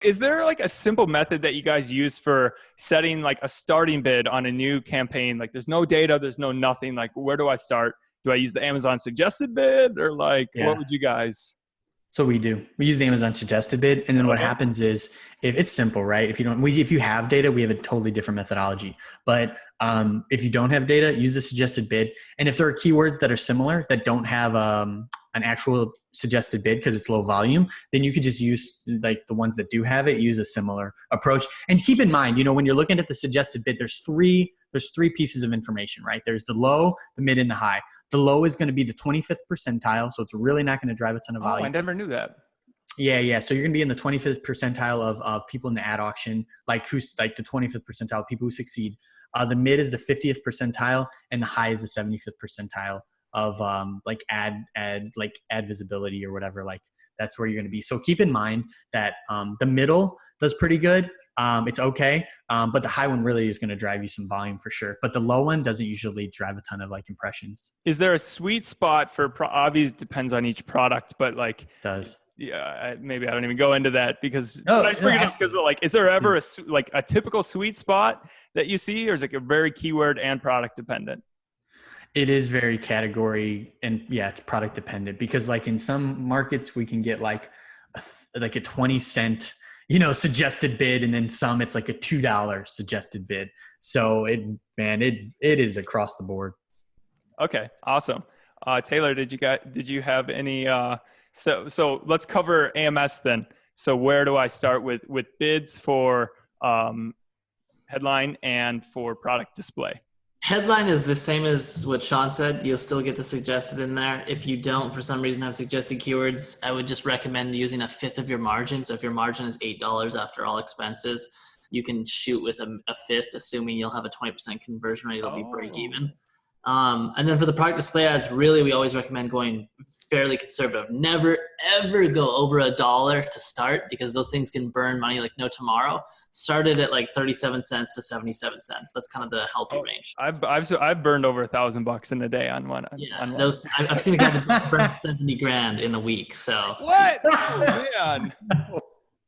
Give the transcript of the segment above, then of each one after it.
Is there like a simple method that you guys use for setting like a starting bid on a new campaign? Like there's no data, there's no nothing. Like where do I start? Do I use the Amazon suggested bid or like what Yeah. would you guys? So we do. We use the Amazon suggested bid, and then what Okay. happens is, if it's simple, right? If you have data, we have a totally different methodology. But if you don't have data, use the suggested bid. And if there are keywords that are similar that don't have an actual suggested bid because it's low volume, then you could just use like the ones that do have it. Use a similar approach. And keep in mind, when you're looking at the suggested bid, there's three pieces of information, right? There's the low, the mid, and the high. The low is going to be the 25th percentile, so it's really not going to drive a ton of Oh, I volume. never knew that. Yeah, yeah. So you're going to be in the 25th percentile of people in the ad auction, like who's like the 25th percentile, people who succeed. The mid is the 50th percentile, and the high is the 75th percentile of like ad visibility or whatever. Like that's where you're going to be. So keep in mind that the middle does pretty good. It's okay, but the high one really is going to drive you some volume for sure. But the low one doesn't usually drive a ton of like impressions. Is there a sweet spot for obviously depends on each product, but like It does. yeah, maybe I don't even go into that because Oh, but I just figured it's because like, is there ever Absolutely. like a typical sweet spot that you see, or is it like a very keyword and product dependent? It is very category and yeah, it's product dependent because like in some markets we can get like a 20 cent, suggested bid. And then some it's like a $2 suggested bid. So it is across the board. Okay, awesome. Taylor, did you have any? So let's cover AMS then. So where do I start with bids for headline and for product display? Headline is the same as what Sean said. You'll still get the suggested in there. If you don't, for some reason, have suggested keywords, I would just recommend using a fifth of your margin. So if your margin is $8 after all expenses, you can shoot with a fifth, assuming you'll have a 20% conversion rate. It'll be break even. And then for the product display ads, really, we always recommend going fairly conservative. Never, ever go over $1 to start because those things can burn money like no tomorrow. Started at like 37 cents to 77 cents. That's kind of the healthy range. I've burned over $1,000 in a day on one. Yeah, on one. those I've seen a guy that burned 70 grand in a week. So What? Oh, man.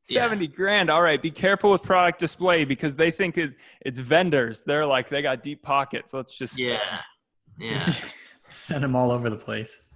70 grand. All right. Be careful with product display because they think it's vendors. They're like, they got deep pockets. Let's just yeah. Send them all over the place.